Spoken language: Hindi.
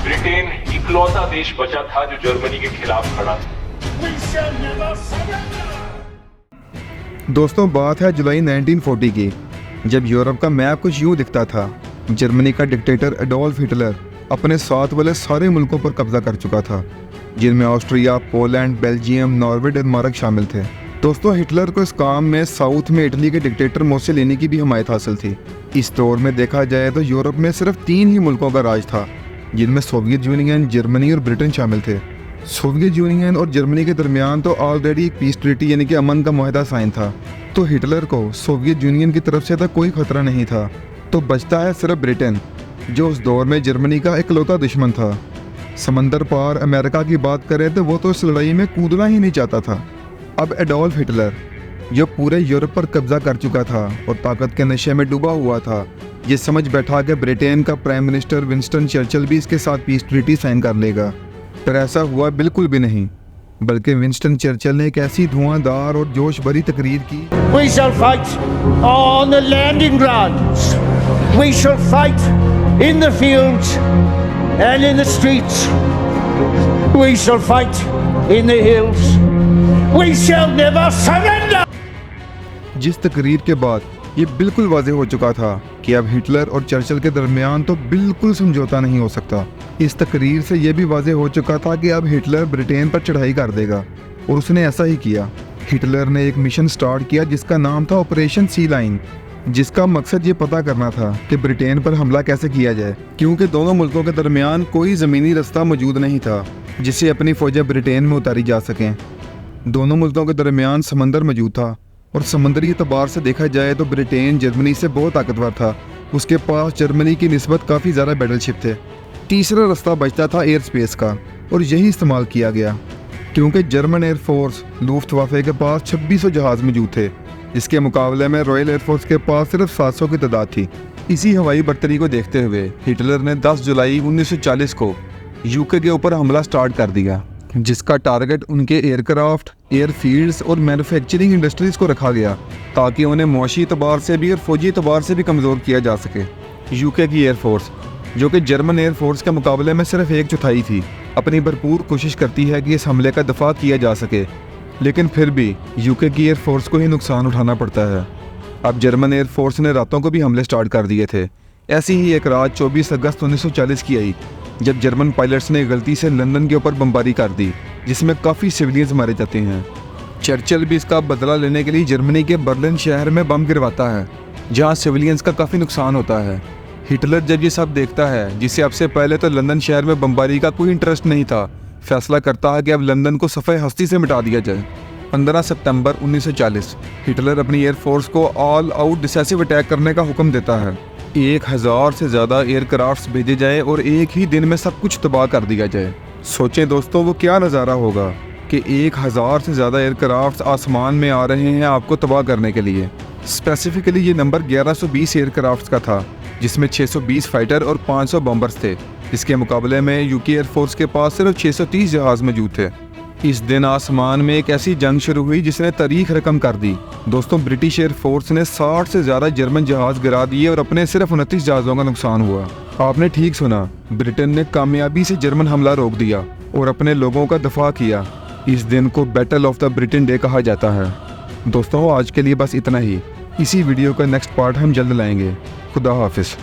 ब्रिटेन इकलौता देश बचा था जो जर्मनी के खिलाफ खड़ा था। दोस्तों, बात है जुलाई 1940 की, जब यूरोप का मैप कुछ यूँ दिखता था। जर्मनी का डिक्टेटर एडोल्फ हिटलर अपने साथ वाले सारे मुल्कों पर कब्जा कर चुका था, जिनमें Austria, Poland, Belgium, Norway, Denmark शामिल थे। दोस्तों, हिटलर को इस काम में साउथ में इटली के डिक्टेटर मुसोलिनी की भी हमायत हासिल थी। इस दौर में देखा जाए तो यूरोप में सिर्फ 3 ही मुल्कों का राज था, जिनमें सोवियत यूनियन, जर्मनी और ब्रिटेन शामिल थे। सोवियत यूनियन और जर्मनी के दरमियान तो ऑलरेडी एक पीस ट्रीटी यानी कि अमन का मुआहदा साइन था, तो हिटलर को सोवियत यूनियन की तरफ से तो कोई खतरा नहीं था। तो बचता है सिर्फ ब्रिटेन, जो उस दौर में जर्मनी का इकलौता दुश्मन था। समंदर पार अमेरिका की बात करें तो वो तो इस लड़ाई में कूदना ही नहीं चाहता था। अब एडोल्फ हिटलर, जो पूरे यूरोप पर कब्जा कर चुका था और ताकत के नशे में डूबा हुआ था, ये समझ बैठा कि ब्रिटेन का प्राइम मिनिस्टर विंस्टन चर्चिल भी इसके साथ पीस ट्रीटी साइन कर लेगा। पर ऐसा हुआ बिल्कुल भी नहीं, बल्कि विंस्टन चर्चिल ने एक ऐसी धुआंधार और जोश भरी तकरीर की। We shall fight on the landing grounds. We shall fight in the fields and in the streets. We shall fight in the hills. We shall never surrender. जिस तकरीर के बाद ये बिल्कुल वाज़ेह हो चुका था कि अब हिटलर और चर्चिल के दरमियान तो बिल्कुल समझौता नहीं हो सकता। इस तकरीर से ये भी वाज़ेह हो चुका था कि अब हिटलर ब्रिटेन पर चढ़ाई कर देगा, और उसने ऐसा ही किया। हिटलर ने एक मिशन स्टार्ट किया जिसका नाम था ऑपरेशन सी लाइन, जिसका मकसद ये पता करना था कि ब्रिटेन पर हमला कैसे किया जाए, क्योंकि दोनों मुल्कों के दरमियान कोई ज़मीनी रास्ता मौजूद नहीं था जिससे अपनी फ़ौजें ब्रिटेन में उतारी जा सकें। दोनों मुल्कों के दरमियान समंदर मौजूद था, और समंदरी एतबार से देखा जाए तो ब्रिटेन जर्मनी से बहुत ताकतवर था। उसके पास जर्मनी की निस्बत काफ़ी ज़्यादा बैटलशिप थे। तीसरा रास्ता बचता था एयर स्पेस का, और यही इस्तेमाल किया गया, क्योंकि जर्मन एयरफोर्स लुफ्टवाफे के पास 2600 जहाज़ मौजूद थे, जिसके मुकाबले में रॉयल एयरफोर्स के पास सिर्फ 700 की तादाद थी। इसी हवाई बर्तरी को देखते हुए हिटलर ने 10 जुलाई 1940 को यूके के ऊपर हमला स्टार्ट कर दिया, जिसका टारगेट उनके एयरक्राफ्ट, एयरफील्ड्स और मैन्युफैक्चरिंग इंडस्ट्रीज़ को रखा गया, ताकि उन्हें मौशी एतबार से भी और फौजी एतबार से भी कमज़ोर किया जा सके। यूके की एयरफोर्स, जो कि जर्मन एयरफोर्स के मुकाबले में सिर्फ 1/4 थी, अपनी भरपूर कोशिश करती है कि इस हमले का दफा किया जा सके, लेकिन फिर भी यूके की एयरफोर्स को ही नुकसान उठाना पड़ता है। अब जर्मन एयरफोर्स ने रातों को भी हमले स्टार्ट कर दिए थे। ऐसी ही एक रात 24 अगस्त 1940 की आई, जब जर्मन पायलट्स ने गलती से लंदन के ऊपर बमबारी कर दी, जिसमें काफ़ी सिविलियंस मारे जाते हैं। चर्चिल भी इसका बदला लेने के लिए जर्मनी के बर्लिन शहर में बम गिरवाता है, जहां सिविलियंस का काफ़ी नुकसान होता है। हिटलर जब ये सब देखता है, जिसे अब से पहले तो लंदन शहर में बमबारी का कोई इंटरेस्ट नहीं था, फैसला करता है कि अब लंदन को सफ़े हस्ती से मिटा दिया जाए। 15 सितंबर 1940 हिटलर अपनी एयरफोर्स को ऑल आउट डिसाइसिव अटैक करने का हुक्म देता है। 1000 से ज़्यादा एयरक्राफ्ट्स भेजे जाए और एक ही दिन में सब कुछ तबाह कर दिया जाए। सोचें दोस्तों, वो क्या नज़ारा होगा कि 1000 से ज़्यादा एयरक्राफ्ट्स आसमान में आ रहे हैं आपको तबाह करने के लिए। स्पेसिफिकली ये नंबर 1120 एयरक्राफ्ट्स का था, जिसमें 620 फाइटर और 500 बॉम्बर्स थे। इसके मुकाबले में यूके एयरफोर्स के पास सिर्फ 630 जहाज़ मौजूद थे। इस दिन आसमान में एक ऐसी जंग शुरू हुई जिसने तारीख रकम कर दी। दोस्तों, ब्रिटिश एयरफोर्स ने 60 से ज़्यादा जर्मन जहाज़ गिरा दिए और अपने सिर्फ 29 जहाज़ों का नुकसान हुआ। आपने ठीक सुना, ब्रिटेन ने कामयाबी से जर्मन हमला रोक दिया और अपने लोगों का दफा किया। इस दिन को battle of the Britain day कहा जाता है। दोस्तों, आज के लिए बस इतना ही। इसी वीडियो का नेक्स्ट पार्ट हम जल्द लाएंगे। खुदा हाफिज़।